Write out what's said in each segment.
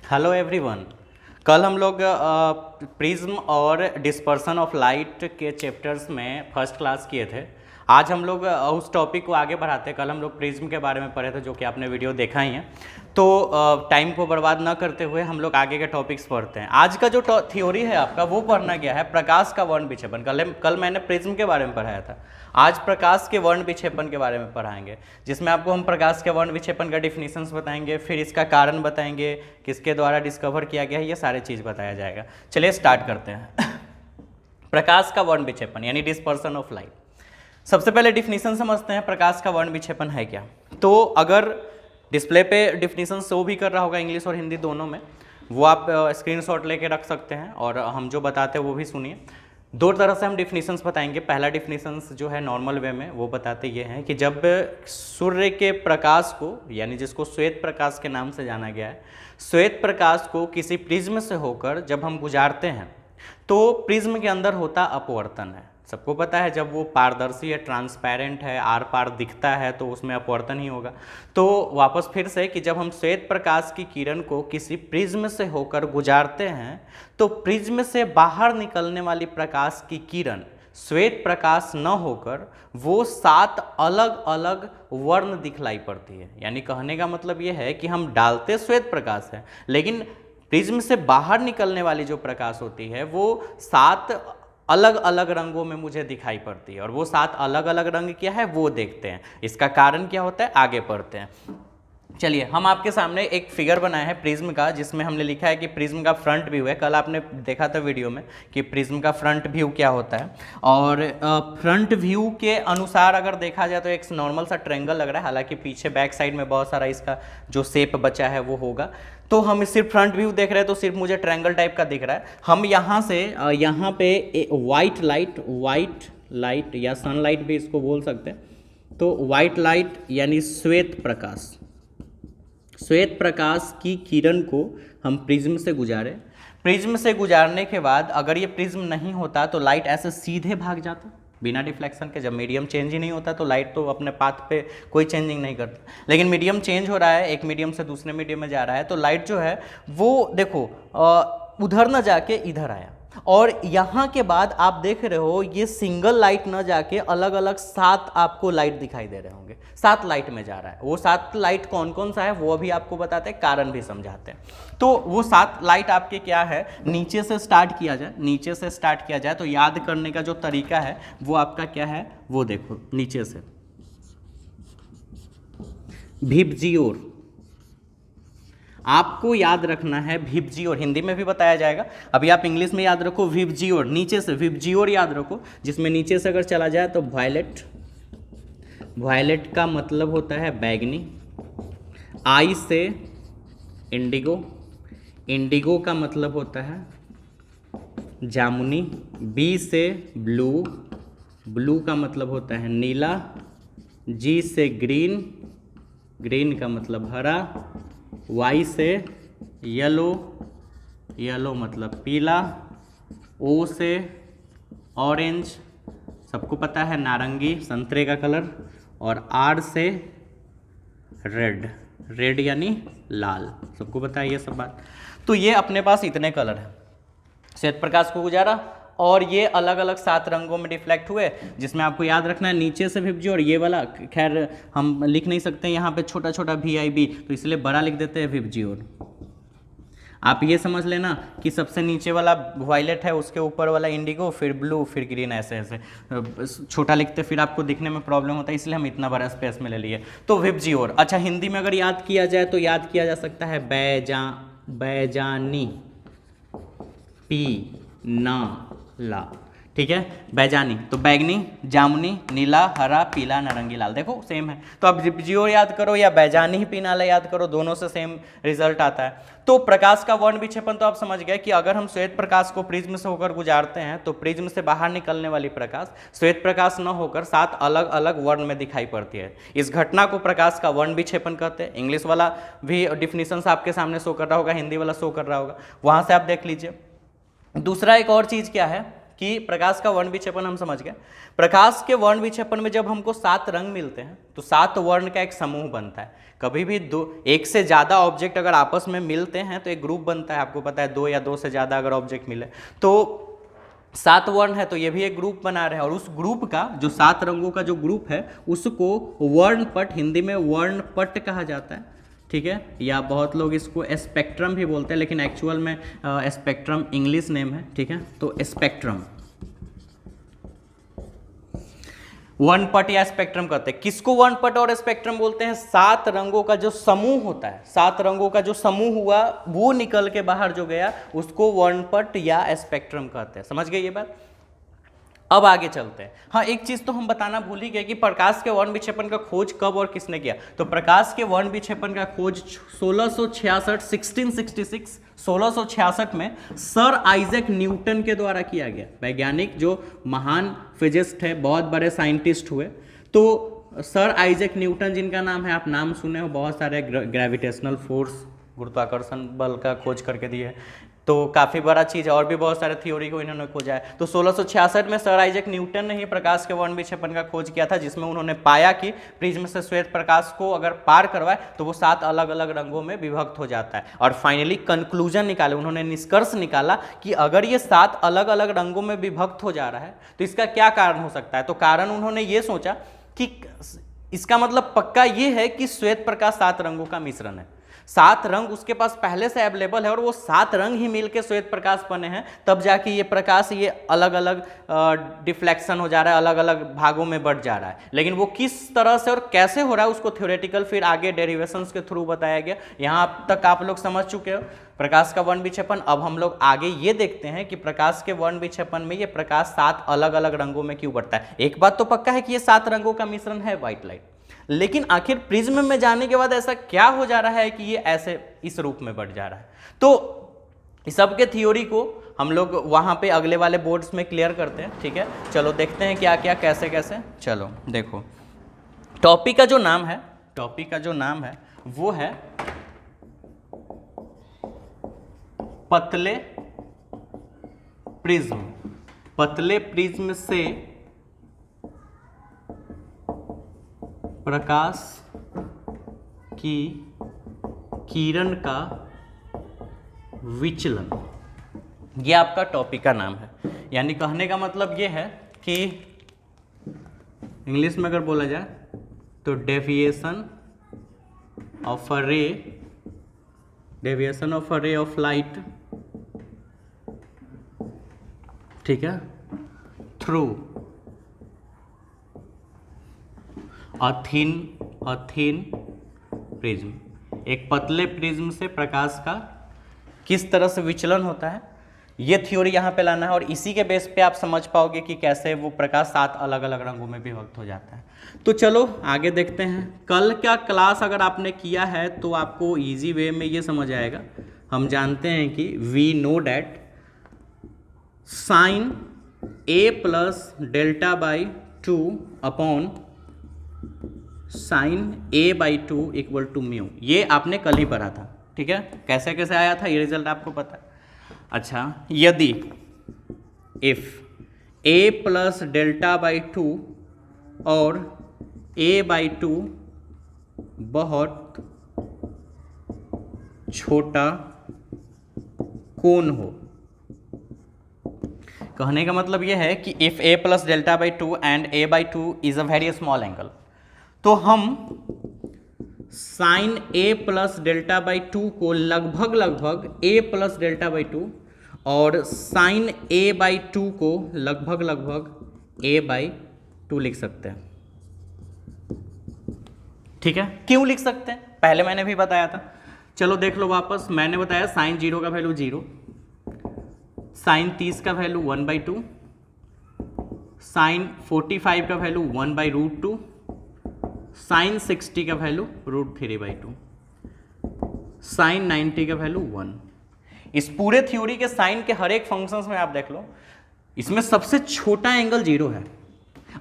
Hello everyone. कल हम लोग प्रिज्म और डिस्पर्सन ऑफ लाइट के चैप्टर्स में फर्स्ट क्लास किए थे। आज हम लोग उस टॉपिक को आगे बढ़ाते हैं। कल हम लोग प्रिज्म के बारे में पढ़े थे, जो कि आपने वीडियो देखा ही है। तो टाइम को बर्बाद ना करते हुए हम लोग आगे के टॉपिक्स पढ़ते हैं। आज का जो थ्योरी है आपका, वो पढ़ना क्या है? प्रकाश का वर्ण विक्षेपण। कल मैंने प्रिज्म के बारे में पढ़ाया था। आज प्रकाश के वर्ण विक्षेपण के बारे में पढ़ाएंगे, जिसमें आपको हम प्रकाश के वर्ण विक्षेपण का डिफिनीशंस बताएंगे, फिर इसका कारण बताएंगे, किसके द्वारा डिस्कवर किया गया है, ये सारे चीज़ बताया जाएगा। चलिए स्टार्ट करते हैं। प्रकाश का वर्ण विक्षेपण यानी डिस्पर्सन ऑफ लाइट। सबसे पहले डिफिनीशन समझते हैं, प्रकाश का वर्ण विक्षेपण है क्या। तो अगर डिस्प्ले पे डिफिनीशन शो भी कर रहा होगा इंग्लिश और हिंदी दोनों में, वो आप स्क्रीनशॉट लेके रख सकते हैं और हम जो बताते हैं वो भी सुनिए। दो तरह से हम डिफिनीशंस बताएंगे। पहला डिफिनीशंस जो है नॉर्मल वे में, वो बताते ये हैं कि जब सूर्य के प्रकाश को, यानी जिसको श्वेत प्रकाश के नाम से जाना गया है, श्वेत प्रकाश को किसी प्रिज्म से होकर जब हम गुजारते हैं तो प्रिज्म के अंदर होता अपवर्तन है। सबको पता है, जब वो पारदर्शी है, ट्रांसपेरेंट है, आर पार दिखता है, तो उसमें अपवर्तन ही होगा। तो वापस फिर से कि जब हम श्वेत प्रकाश की किरण को किसी प्रिज्म से होकर गुजारते हैं तो प्रिज्म से बाहर निकलने वाली प्रकाश की किरण श्वेत प्रकाश न होकर वो 7 अलग अलग वर्ण दिखलाई पड़ती है। यानी कहने का मतलब ये है कि हम डालते श्वेत प्रकाश है, लेकिन प्रिज्म से बाहर निकलने वाली जो प्रकाश होती है वो 7 अलग अलग रंगों में मुझे दिखाई पड़ती है। और वो 7 अलग अलग रंग क्या है वो देखते हैं। इसका कारण क्या होता है आगे पढ़ते हैं। चलिए, हम आपके सामने एक फिगर बनाया है प्रिज्म का, जिसमें हमने लिखा है कि प्रिज्म का फ्रंट व्यू है। कल आपने देखा था वीडियो में कि प्रिज्म का फ्रंट व्यू क्या होता है। और फ्रंट व्यू के अनुसार अगर देखा जाए तो एक नॉर्मल सा ट्रायंगल लग रहा है, हालांकि पीछे बैक साइड में बहुत सारा इसका जो शेप बचा है वो होगा। तो हम सिर्फ फ्रंट व्यू देख रहे हैं तो सिर्फ मुझे ट्रायंगल टाइप का दिख रहा है। हम यहाँ से यहाँ पे वाइट लाइट या सनलाइट भी इसको बोल सकते हैं। तो वाइट लाइट यानी श्वेत प्रकाश की किरण को हम प्रिज्म से गुजारे। प्रिज्म से गुजारने के बाद अगर ये प्रिज्म नहीं होता तो लाइट ऐसे सीधे भाग जाता बिना डिफ्लेक्शन के। जब मीडियम चेंज ही नहीं होता तो लाइट तो अपने पाथ पे कोई चेंजिंग नहीं करता, लेकिन मीडियम चेंज हो रहा है, एक मीडियम से दूसरे मीडियम में जा रहा है, तो लाइट जो है वो देखो उधर न जाके इधर आया। और यहाँ के बाद आप देख रहे हो ये सिंगल लाइट न जाके अलग अलग 7 आपको लाइट दिखाई दे रहे होंगे। 7 लाइट में जा रहा है। वो 7 लाइट कौन कौन सा है वो अभी आपको बताते हैं, कारण भी समझाते हैं। तो वो 7 लाइट आपके क्या है, नीचे से स्टार्ट किया जाए तो याद करने का जो तरीका है वो आपका क्या है वो देखो। नीचे से भिबजियोर आपको याद रखना है। भिबजियोर हिंदी में भी बताया जाएगा, अभी आप इंग्लिश में याद रखो। भिबजियोर, नीचे से भिबजियोर याद रखो, जिसमें नीचे से अगर चला जाए तो वायलेट का मतलब होता है बैगनी। आई से इंडिगो का मतलब होता है जामुनी। बी से ब्लू का मतलब होता है नीला। जी से ग्रीन का मतलब हरा। वाई से येलो मतलब पीला। ओ से ऑरेंज, सबको पता है नारंगी संतरे का कलर। और आर से रेड यानी लाल, सबको पता है ये सब बात। तो ये अपने पास इतने कलर हैं। श्वेत प्रकाश को गुजारा और ये अलग अलग 7 रंगों में डिफ्लेक्ट हुए, जिसमें आपको याद रखना है नीचे से भिबजियोर। ये वाला खैर हम लिख नहीं सकते यहाँ पे छोटा छोटा VIB, तो इसलिए बड़ा लिख देते हैं भिबजियोर। आप ये समझ लेना कि सबसे नीचे वाला वायलेट है, उसके ऊपर वाला इंडिगो, फिर ब्लू, फिर ग्रीन, ऐसे छोटा लिखते फिर आपको दिखने में प्रॉब्लम होता है, इसलिए हम इतना बड़ा स्पेस में ले लिए। तो भिबजियोर। अच्छा, हिंदी में अगर याद किया जाए तो याद किया जा सकता है बैजानी, ला, ठीक है, बैजानी। तो बैगनी, जामुनी, नीला, हरा, पीला, नारंगी, लाल, देखो सेम है। तो अब भिबजियोर याद करो या बैजानी पीनाला याद करो, दोनों से सेम रिजल्ट आता है। तो प्रकाश का वर्ण विक्षेपण तो आप समझ गए कि अगर हम श्वेत प्रकाश को प्रिज्म से होकर गुजारते हैं तो प्रिज्म से बाहर निकलने वाली प्रकाश श्वेत प्रकाश न होकर 7 अलग अलग वर्ण में दिखाई पड़ती है। इस घटना को प्रकाश का वर्ण विक्षेपण कहते हैं। इंग्लिश वाला भी डिफिनीशन आपके सामने शो कर रहा होगा, हिंदी वाला शो कर रहा होगा, वहां से आप देख लीजिए। दूसरा एक और चीज क्या है, कि प्रकाश का वर्ण विक्षेपण हम समझ गए। प्रकाश के वर्ण विक्षेपण में जब हमको 7 रंग मिलते हैं तो 7 वर्ण का एक समूह बनता है। कभी भी एक से ज़्यादा ऑब्जेक्ट अगर आपस में मिलते हैं तो एक ग्रुप बनता है। आपको पता है 2 या 2 से ज़्यादा अगर ऑब्जेक्ट मिले तो 7 वर्ण है, तो ये भी एक ग्रुप बना रहे हैं। और उस ग्रुप का जो 7 रंगों का जो ग्रुप है उसको वर्णपट, हिंदी में वर्णपट कहा जाता है, ठीक है, या बहुत लोग इसको स्पेक्ट्रम भी बोलते हैं, लेकिन एक्चुअल में स्पेक्ट्रम इंग्लिश नेम है, ठीक है। तो स्पेक्ट्रम, वर्णपट या स्पेक्ट्रम कहते हैं। किसको वर्णपट और स्पेक्ट्रम बोलते हैं? 7 रंगों का जो समूह होता है, 7 रंगों का जो समूह हुआ वो निकल के बाहर जो गया उसको वर्णपट या स्पेक्ट्रम कहते हैं। समझ गए ये बात? अब आगे चलते हैं। हाँ, एक चीज तो हम बताना भूल ही गए कि प्रकाश के वर्ण विक्षेपण का खोज कब और किसने किया। तो प्रकाश के वर्ण विक्षेपण का खोज 1666 में सर आइजैक न्यूटन के द्वारा किया गया। वैज्ञानिक जो महान फिजिस्ट है, बहुत बड़े साइंटिस्ट हुए, तो सर आइजैक न्यूटन जिनका नाम है, आप नाम सुने हो, बहुत सारे ग्रेविटेशनल फोर्स, गुरुत्वाकर्षण बल का खोज करके दिए, तो काफ़ी बड़ा चीज़ है। और भी बहुत सारे थ्योरी को इन्होंने खोजा है। तो 1666 में सर आइजैक न्यूटन ने ही प्रकाश के वर्ण विक्षेपण का खोज किया था, जिसमें उन्होंने पाया कि प्रिज्म से श्वेत प्रकाश को अगर पार करवाए तो वो 7 अलग अलग रंगों में विभक्त हो जाता है। और फाइनली कंक्लूजन निकाले, उन्होंने निष्कर्ष निकाला कि अगर ये 7 अलग अलग रंगों में विभक्त हो जा रहा है तो इसका क्या कारण हो सकता है। तो कारण उन्होंने ये सोचा कि इसका मतलब पक्का ये है कि श्वेत प्रकाश 7 रंगों का मिश्रण है। 7 रंग उसके पास पहले से अवेलेबल है और वो 7 रंग ही मिलके श्वेत प्रकाश बने हैं, तब जाके ये प्रकाश ये अलग अलग डिफ्लेक्शन हो जा रहा है, अलग अलग भागों में बढ़ जा रहा है। लेकिन वो किस तरह से और कैसे हो रहा है उसको थ्योरेटिकल फिर आगे डेरिवेशंस के थ्रू बताया गया। यहाँ तक आप लोग समझ चुके हो प्रकाश का वर्ण विक्षेपण। अब हम लोग आगे ये देखते हैं कि प्रकाश के वर्ण विक्षेपण में ये प्रकाश 7 अलग अलग रंगों में क्यों बढ़ता है। एक बात तो पक्का है कि ये 7 रंगों का मिश्रण है व्हाइट लाइट, लेकिन आखिर प्रिज्म में जाने के बाद ऐसा क्या हो जा रहा है कि ये ऐसे इस रूप में बढ़ जा रहा है। तो इस सब के थ्योरी को हम लोग वहाँ पे अगले वाले बोर्ड्स में क्लियर करते हैं, ठीक है। चलो देखते हैं क्या क्या कैसे कैसे। चलो देखो, टॉपिक का जो नाम है वो है पतले प्रिज्म। पतले प्रिज्म से प्रकाश की किरण का विचलन, ये आपका टॉपिक का नाम है। यानी कहने का मतलब ये है कि इंग्लिश में अगर बोला जाए तो deviation of a ray of light, ठीक है, थ्रू अ थिन प्रिज्म। एक पतले प्रिज्म से प्रकाश का किस तरह से विचलन होता है, ये थ्योरी यहाँ पे लाना है। और इसी के बेस पे आप समझ पाओगे कि कैसे वो प्रकाश 7 अलग अलग रंगों में विभक्त हो जाता है। तो चलो आगे देखते हैं। कल का क्लास अगर आपने किया है तो आपको इजी वे में ये समझ आएगा। हम जानते हैं कि we know that sine a plus delta by 2 upon sine a/2 equal to mu. ये आपने कल ही पढ़ा था, ठीक है। कैसे कैसे आया था ये रिजल्ट आपको पता है। अच्छा, यदि if a plus delta by 2 और a/2 बहुत छोटा कोण हो, कहने का मतलब यह है कि if a plus delta by 2 and a/2 is a very small angle, तो हम sine a plus delta by 2 को लगभग a प्लस डेल्टा बाई 2 और साइन a/2 को लगभग a/2 लिख सकते हैं, ठीक है। क्यों लिख सकते हैं पहले मैंने भी बताया था। चलो देख लो वापस, मैंने बताया साइन 0 का वैल्यू 0, साइन 30 का वैल्यू 1/2, साइन 45 का वैल्यू 1/√2, साइन 60 का वैल्यू √3/2, साइन 90 का वैल्यू 1। इस पूरे थ्योरी के साइन के हर एक फंक्शंस में आप देख लो, इसमें सबसे छोटा एंगल 0 है।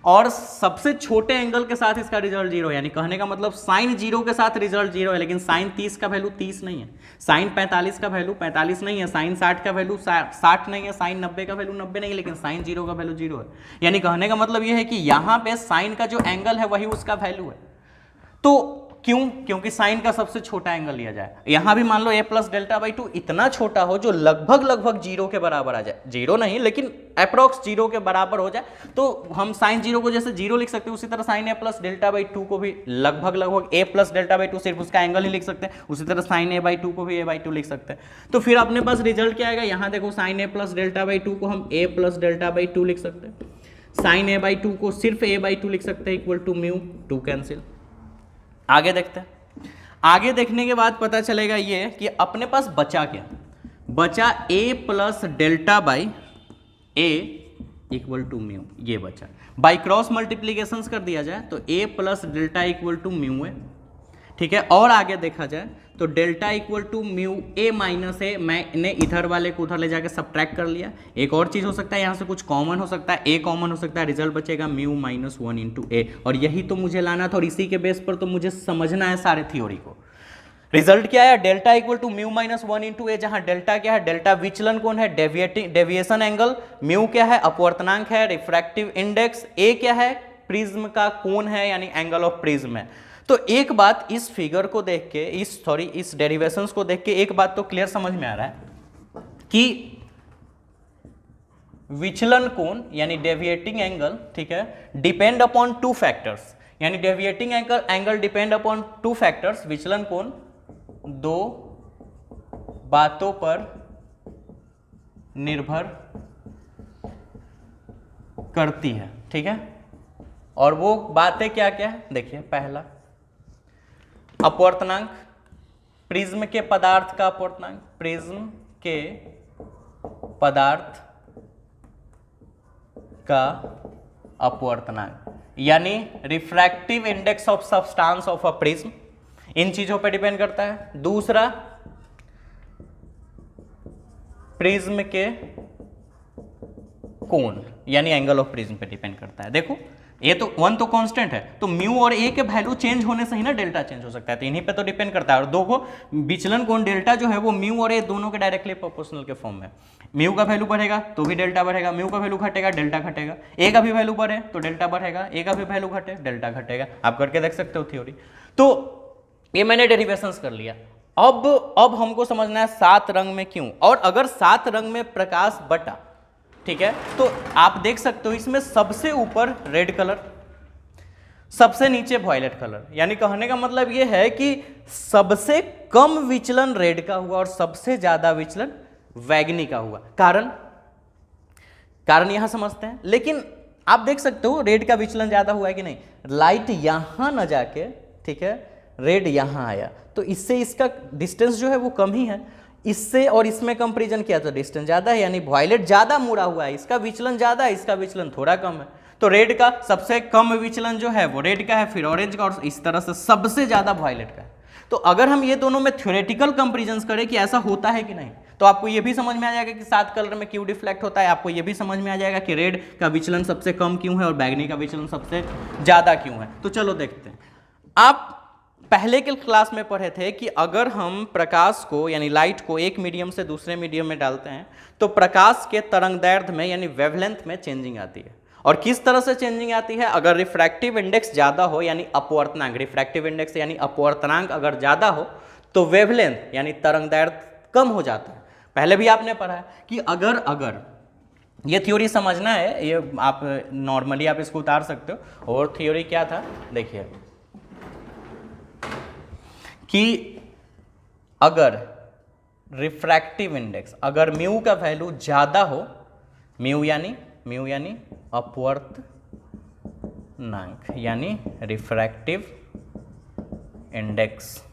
और सबसे छोटे एंगल के साथ इसका रिजल्ट 0 है, यानी कहने का मतलब साइन 0 के साथ रिजल्ट 0 है, लेकिन साइन 30 का वैल्यू 30 नहीं है, साइन 45 का वैल्यू 45 नहीं है, साइन 60 का वैल्यू 60 नहीं है, साइन 90 का वैल्यू 90 नहीं है, लेकिन साइन 0 का वैल्यू 0 है। यानी कहने का मतलब यह है कि यहाँ पे साइन का जो एंगल है वही उसका वैल्यू है। तो क्यों? क्योंकि साइन का सबसे छोटा एंगल लिया जाए। यहां भी मान लो a प्लस डेल्टा बाई 2 इतना छोटा हो जो लगभग 0 के बराबर आ जाए, 0 नहीं लेकिन अप्रॉक्स 0 के बराबर हो जाए, तो हम साइन 0 को जैसे 0 लिख सकते हैं, उसी तरह sine a plus delta by 2 को भी लगभग a प्लस डेल्टा बाई 2 सिर्फ उसका एंगल ही लिख सकते हैं, उसी तरह साइन a बाई 2 को भी a बाई 2 लिख सकते हैं। तो फिर अपने पास रिजल्ट क्या आएगा? यहाँ देखो sine a plus delta by 2 को हम a प्लस डेल्टा बाई 2 लिख सकते हैं, साइन a बाई 2 को सिर्फ a बाई 2 लिख सकते हैं, इक्वल टू म्यू, 2 कैंसिल। आगे देखते हैं। आगे देखने के बाद पता चलेगा ये कि अपने पास बचा क्या? बचा a plus delta by a equal to mu, ये बचा। बाई क्रॉस मल्टीप्लीकेशन कर दिया जाए तो a plus delta equal to mu है, ठीक है। और आगे देखा जाए तो delta equal to mu a minus a, मैंने इधर वाले को उधर ले जाकर सब्ट्रैक्ट कर लिया। एक और चीज़ हो सकता है, यहाँ से कुछ कॉमन हो सकता है, a कॉमन हो सकता है, रिजल्ट बचेगा म्यू माइनस 1 इंटू a। और यही तो मुझे लाना था और इसी के बेस पर तो मुझे समझना है सारे थ्योरी को। रिजल्ट क्या है? Delta equal to mu minus 1 into A, जहां डेल्टा क्या है? डेल्टा विचलन कोण है? Deviation angle. म्यू क्या है? अपवर्तनांक है, रिफ्रैक्टिव इंडेक्स। ए क्या है? प्रिज्म का कोण है, यानी एंगल ऑफ प्रिज्म है। तो एक बात इस फिगर को देख के, इस डेरिवेशंस को देख के एक बात तो क्लियर समझ में आ रहा है कि विचलन कोण यानी डेविएटिंग एंगल, ठीक है, डिपेंड अपॉन 2 फैक्टर्स, यानी deviating angle depend upon 2 factors. विचलन कोण 2 बातों पर निर्भर करती है, ठीक है। और वो बातें क्या क्या है? देखिए, पहला अपवर्तनांक, प्रिज्म के पदार्थ का अपवर्तनांक, प्रिज्म के पदार्थ का अपवर्तनांक, यानी refractive index of substance of a prism, इन चीजों पर डिपेंड करता है। दूसरा, प्रिज्म के कोण यानी एंगल ऑफ प्रिज्म पे डिपेंड करता है। देखो ये तो 1 तो कांस्टेंट है, तो म्यू और ए के वैल्यू चेंज होने से ही ना डेल्टा चेंज हो सकता है, तो इन्हीं पे तो डिपेंड करता है। और दो को विचलन कोण डेल्टा जो है वो म्यू और ए दोनों के डायरेक्टली प्रोपोर्शनल के फॉर्म में। म्यू का वैल्यू बढ़ेगा तो भी डेल्टा बढ़ेगा, म्यू का वैल्यू घटेगा डेल्टा घटेगा, ए का भी वैल्यू बढ़े तो डेल्टा बढ़ेगा, ए का भी वैल्यू घटे डेल्टा घटेगा। आप करके देख सकते हो थ्योरी। तो ये मैंने डेरिवेशंस कर लिया। अब हमको समझना है 7 रंग में क्यों, और अगर 7 रंग में प्रकाश बटा, ठीक है, तो आप देख सकते हो इसमें सबसे ऊपर रेड कलर, सबसे नीचे वॉयलेट कलर, यानी कहने का मतलब यह है कि सबसे कम विचलन रेड का हुआ और सबसे ज्यादा विचलन वैगनी का हुआ। कारण यहां समझते हैं, लेकिन आप देख सकते हो रेड का विचलन ज्यादा हुआ है कि नहीं। लाइट यहां न जाके, ठीक है, रेड यहां आया, तो इससे इसका डिस्टेंस जो है वो कम ही है। इससे और इसमें कंपैरिजन किया तो डिस्टेंस ज्यादा है, यानी वॉयलेट ज्यादा मुड़ा हुआ है, इसका विचलन ज्यादा है, इसका विचलन थोड़ा कम है। तो रेड का सबसे कम विचलन जो है वो रेड का है, फिर ऑरेंज का, और इस तरह से सबसे ज्यादा वॉयलेट का है। तो अगर हम ये दोनों में थ्योरेटिकल कंपैरिजन करें कि ऐसा होता है कि नहीं, तो आपको ये भी समझ में आ जाएगा कि 7 कलर में क्यों डिफ्लेक्ट होता है। आपको ये भी समझ में आ जाएगा कि रेड का विचलन सबसे कम क्यों है और बैगनी का विचलन सबसे ज्यादा क्यों है। तो चलो देखते हैं। आप पहले के क्लास में पढ़े थे कि अगर हम प्रकाश को यानी लाइट को एक मीडियम से दूसरे मीडियम में डालते हैं तो प्रकाश के तरंगदैर्ध्य में यानी वेवलेंथ में चेंजिंग आती है। और किस तरह से चेंजिंग आती है? अगर रिफ्रैक्टिव इंडेक्स ज्यादा हो यानी अपवर्तनांक, रिफ्रैक्टिव इंडेक्स यानी अपवर्तनांक अगर ज्यादा हो तो वेवलेंथ यानी तरंगदैर्ध्य कम हो जाता है। पहले भी आपने पढ़ा है कि अगर ये थ्योरी समझना है, ये आप नॉर्मली आप इसको उतार सकते हो। और थ्योरी क्या था देखिए, कि अगर रिफ्रैक्टिव इंडेक्स, अगर म्यू का वैल्यू ज्यादा हो, म्यू यानी अपवर्तनांक यानी रिफ्रैक्टिव इंडेक्स,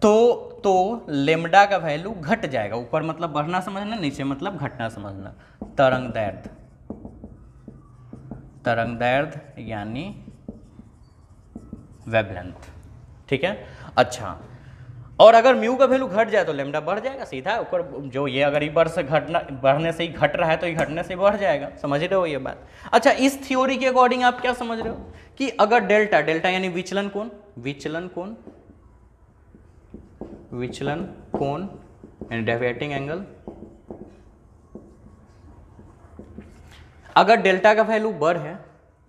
तो लेम्डा का वैल्यू घट जाएगा। ऊपर मतलब बढ़ना समझना, नीचे मतलब घटना समझना। तरंगदैर्ध्य यानी वेवलेंथ, ठीक है। अच्छा, और अगर म्यू का वैल्यू घट जाए तो लेमडा बढ़ जाएगा सीधा ऊपर, जो ये अगर इबर से घटना बढ़ने से ही घट रहा है तो ये घटने से बढ़ जाएगा। समझ रहे हो ये बात? अच्छा, इस थ्योरी के अकॉर्डिंग आप क्या समझ रहे हो कि अगर डेल्टा, डेल्टा यानी विचलन कोण, विचलन कोण, विचलन कोण यानी डेविएटिंग एंगल, अगर डेल्टा का वैल्यू बढ़ है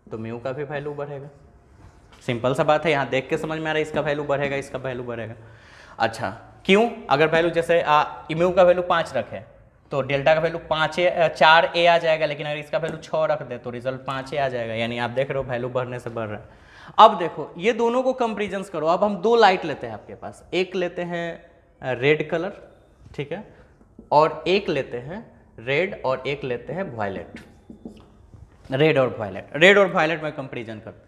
तो म्यू का भी वैल्यू बढ़ेगा। सिंपल सा बात है, यहां देख के समझ में आ रहा है, इसका वैल्यू बढ़ेगा, इसका वैल्यू बढ़ेगा। अच्छा, क्यों? अगर वैल्यू जैसे म्यू का वैल्यू 5 रखे तो डेल्टा का वैल्यू 4a आ जाएगा, लेकिन अगर इसका वैल्यू 6 रख दे तो रिजल्ट 5a आ जाएगा। यानी आप देख रहे हो वैल्यू बढ़ने से बढ़ रहा है। अब देखो ये दोनों को कंपेरिजन करो। अब हम 2 लाइट लेते हैं आपके पास, एक लेते हैं रेड कलर, ठीक है, और एक लेते हैं रेड और एक लेते हैं वायलेट। रेड और वायलेट, रेड और वायलेट में कंपेरिजन करते हैं।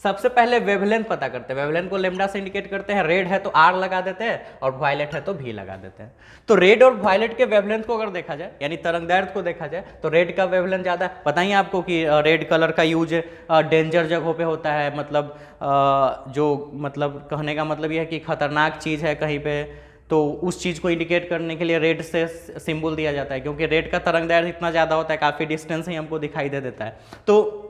सबसे पहले वेवलेंथ पता करते हैं, वेवलेंथ को लेमडा से इंडिकेट करते हैं। रेड है तो आर लगा देते हैं और वायलेट है तो भी लगा देते हैं। तो रेड और वायलेट के वेवलेंथ को अगर देखा जाए, यानी तरंगदैर्घ्य को देखा जाए, तो रेड का वेवलेंथ ज़्यादा है। पता ही आपको कि रेड कलर का यूज डेंजर जगहों पे होता है, मतलब जो मतलब कहने का मतलब यह है कि खतरनाक चीज़ है कहीं पे, तो उस चीज़ को इंडिकेट करने के लिए रेड से सिंबल दिया जाता है, क्योंकि रेड का तरंगदैर्घ्य इतना ज़्यादा होता है, काफ़ी डिस्टेंस ही हमको दिखाई दे देता है। तो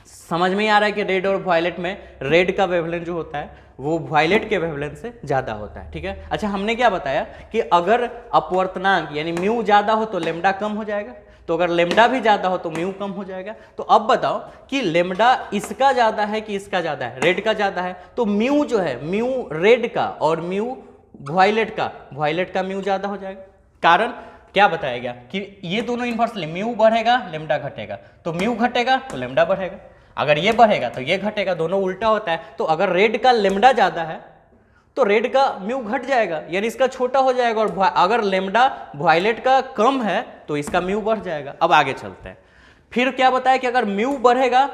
समझ में आ रहा है कि रेड और वायलेट में रेड का वेवलेंथ जो होता है वो वायलेट के वेवलेंथ से ज़्यादा होता है, ठीक है। अच्छा, हमने क्या बताया कि अगर अपवर्तनांक यानी म्यू ज़्यादा हो तो लेमडा कम हो जाएगा, तो अगर लेमडा भी ज़्यादा हो तो म्यू कम हो जाएगा। तो अब बताओ कि लेमडा इसका ज़्यादा है कि इसका ज़्यादा है? रेड का ज़्यादा है, तो म्यू जो है, म्यू रेड का और म्यू वायलेट का म्यू ज़्यादा हो जाएगा। कारण क्या बताया गया कि ये दोनों इन्वर्सली, म्यू बढ़ेगा लेमडा घटेगा, तो म्यू घटेगा तो लेमडा बढ़ेगा, अगर ये बढ़ेगा तो ये घटेगा, दोनों उल्टा होता है। तो अगर रेड का लेमडा ज़्यादा है तो रेड का म्यू घट जाएगा, यानी इसका छोटा हो जाएगा, और अगर लेमडा वायलेट का कम है तो इसका म्यू बढ़ जाएगा। अब आगे चलते हैं, फिर क्या बताया कि अगर म्यू बढ़ेगा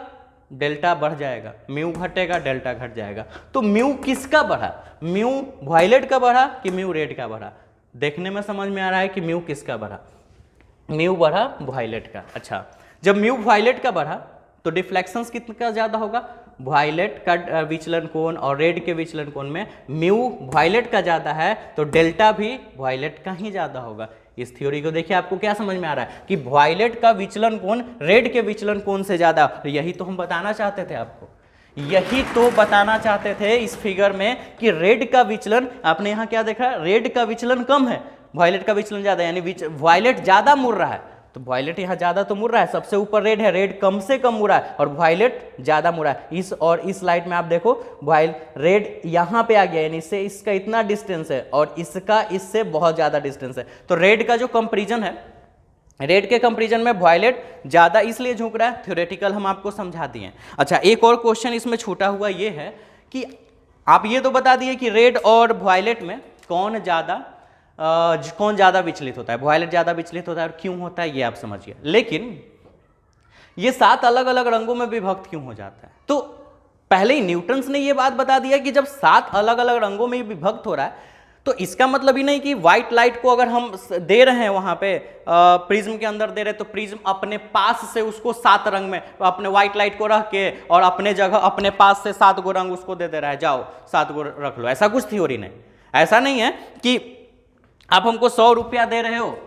डेल्टा बढ़ जाएगा, म्यू घटेगा डेल्टा घट जाएगा। तो म्यू किसका बढ़ा? म्यू वायलेट का बढ़ा कि म्यू रेड का बढ़ा? देखने में समझ में आ रहा है कि म्यू किसका बढ़ा? म्यू बढ़ा वायलेट का। अच्छा, जब म्यू वायलेट का बढ़ा तो डिफ्लेक्शंस कितना ज़्यादा होगा? वायलेट का विचलन कोण और रेड के विचलन कोण में म्यू वायलेट का ज़्यादा है तो डेल्टा भी वायलेट का ही ज़्यादा होगा। इस थ्योरी को देखिए, आपको क्या समझ में आ रहा है कि वायलेट का विचलन कोण रेड के विचलन कोण से ज़्यादा। यही तो हम बताना चाहते थे आपको, यही तो बताना चाहते थे इस फिगर में कि रेड का विचलन, आपने यहाँ क्या देखा, रेड का विचलन कम है, वायलेट का विचलन ज़्यादा, यानी वायलेट ज़्यादा मुड़ रहा है। तो वायलेट यहाँ ज़्यादा तो मुड़ रहा है, सबसे ऊपर रेड है, रेड कम से कम मुड़ा है और वायलेट ज़्यादा मुड़ा है। इस लाइट में आप देखो रेड यहाँ पे आ गया, यानी इससे इसका इतना डिस्टेंस है और इसका इससे बहुत ज़्यादा डिस्टेंस है। तो रेड का जो कंपेरिजन है, रेड के कंपेरिजन में वायलेट ज़्यादा इसलिए झुक रहा है, थ्योरेटिकल हम आपको समझा दिए। अच्छा, एक और क्वेश्चन इसमें छूटा हुआ ये है कि आप ये तो बता दिए कि रेड और वायलेट में कौन ज़्यादा विचलित होता है? वायलेट ज़्यादा विचलित होता है, और क्यों होता है ये आप समझिए। लेकिन ये 7 अलग अलग रंगों में विभक्त क्यों हो जाता है? तो पहले ही न्यूटन्स ने ये बात बता दिया कि जब 7 अलग अलग रंगों में विभक्त हो रहा है तो इसका मतलब ही नहीं कि व्हाइट लाइट को अगर हम दे रहे हैं वहां पे प्रिज्म के अंदर दे रहे, तो प्रिज्म अपने पास से उसको 7 रंग में, अपने व्हाइट लाइट को रख के और अपने जगह अपने पास से 7 गो रंग उसको दे रहा है, जाओ 7 गो रख लो। ऐसा कुछ थ्योरी नहीं। ऐसा नहीं है कि आप हमको 100 रुपया दे रहे हो,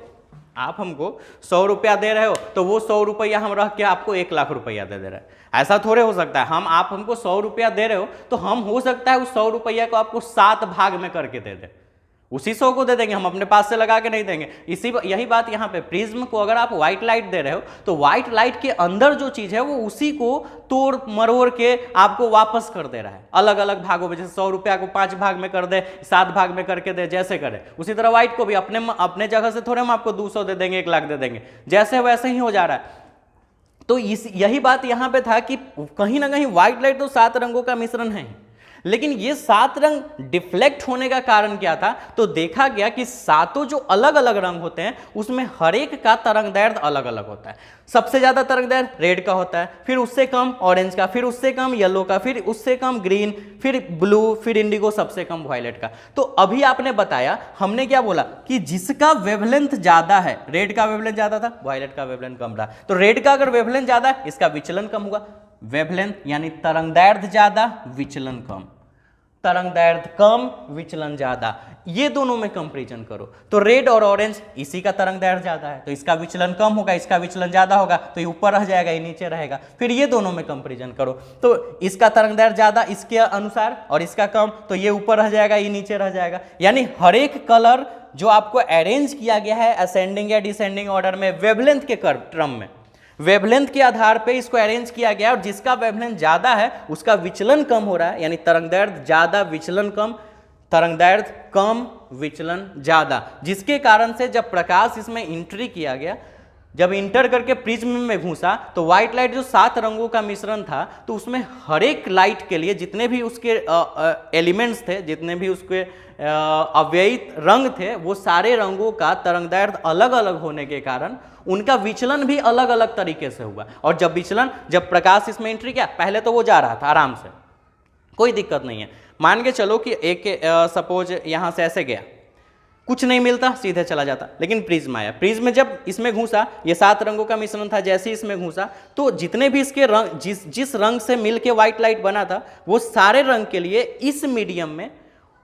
आप हमको 100 रुपया दे रहे हो तो वो 100 रुपया हम रख के आपको 1 लाख रुपया दे रहे हैं। ऐसा थोड़े हो सकता है। आप हमको 100 रुपया दे रहे हो तो हम हो सकता है उस 100 रुपया को आपको 7 भाग में करके दे दें, उसी 100 को दे देंगे, हम अपने पास से लगा के नहीं देंगे। यही बात यहाँ पे, प्रिज्म को अगर आप व्हाइट लाइट दे रहे हो तो व्हाइट लाइट के अंदर जो चीज है वो उसी को तोड़ मरोड़ के आपको वापस कर दे रहा है अलग अलग भागों में। जैसे 100 रुपया को 5 भाग में कर दे, 7 भाग में करके दे, जैसे करे उसी तरह व्हाइट को भी अपने जगह से थोड़े हम आपको 200 दे देंगे, 1 लाख दे देंगे, जैसे वैसे ही हो जा रहा है। तो यही बात यहाँ पे था कि कहीं ना कहीं व्हाइट लाइट तो 7 रंगों का मिश्रण है, लेकिन ये 7 रंग डिफ्लेक्ट होने का कारण क्या था? तो देखा गया कि 7 जो अलग अलग रंग होते हैं उसमें हर एक का तरंगदैर्घ्य अलग अलग होता है। सबसे ज्यादा तरंगदैर्घ्य रेड का होता है, फिर उससे कम ऑरेंज का, फिर उससे कम येलो का, फिर उससे कम ग्रीन, फिर ब्लू, फिर इंडिगो, सबसे कम वायलेट का। तो अभी आपने बताया, हमने क्या बोला कि जिसका वेवलेंथ ज्यादा है, रेड का वेवलेंथ ज्यादा था, वायलेट का वेवलेंथ कम रहा, तो रेड का अगर वेवलेंथ ज्यादा है इसका विचलन कम होगा। वेवलेंथ यानी तरंगदैर्घ्य ज्यादा, विचलन कम। तरंग दैर्ध्य कम, विचलन ज्यादा, ये दोनों में कंपैरिजन करो तो रेड और ऑरेंज इसी का तरंग दैर्ध्य ज्यादा है तो इसका विचलन कम होगा, इसका विचलन ज्यादा होगा तो ये ऊपर रह जाएगा, ये नीचे रहेगा। फिर ये दोनों में कंपैरिजन करो तो इसका तरंग दैर्ध्य ज्यादा इसके अनुसार और इसका कम तो ये ऊपर रह जाएगा, ये नीचे रह जाएगा। यानी हर एक कलर जो आपको अरेंज किया गया है असेंडिंग या डिसेंडिंग ऑर्डर में वेवलेंथ के क्रम में, वेवलेंथ के आधार पे इसको अरेंज किया गया और जिसका वेवलेंथ ज्यादा है उसका विचलन कम हो रहा है, यानी तरंग दैर्ध्य ज्यादा विचलन कम, तरंग दैर्ध्य कम विचलन ज्यादा, जिसके कारण से जब प्रकाश इसमें एंट्री किया गया, जब इंटर करके प्रिज्म में घुसा तो व्हाइट लाइट जो 7 रंगों का मिश्रण था तो उसमें हर एक लाइट के लिए जितने भी उसके एलिमेंट्स थे, जितने भी उसके अव्ययित रंग थे, वो सारे रंगों का तरंग दैर्ध्य अलग अलग होने के कारण उनका विचलन भी अलग अलग तरीके से हुआ। और जब प्रकाश इसमें एंट्री किया, पहले तो वो जा रहा था आराम से, कोई दिक्कत नहीं है। मान के चलो कि एक सपोज यहां से ऐसे गया, कुछ नहीं मिलता, सीधे चला जाता, लेकिन प्रिज्म आया, प्रिज्म जब इसमें घुसा, ये 7 रंगों का मिश्रण था, जैसे ही इसमें घुसा तो जितने भी इसके रंग जिस रंग से मिलके व्हाइट लाइट बना था वो सारे रंग के लिए इस मीडियम में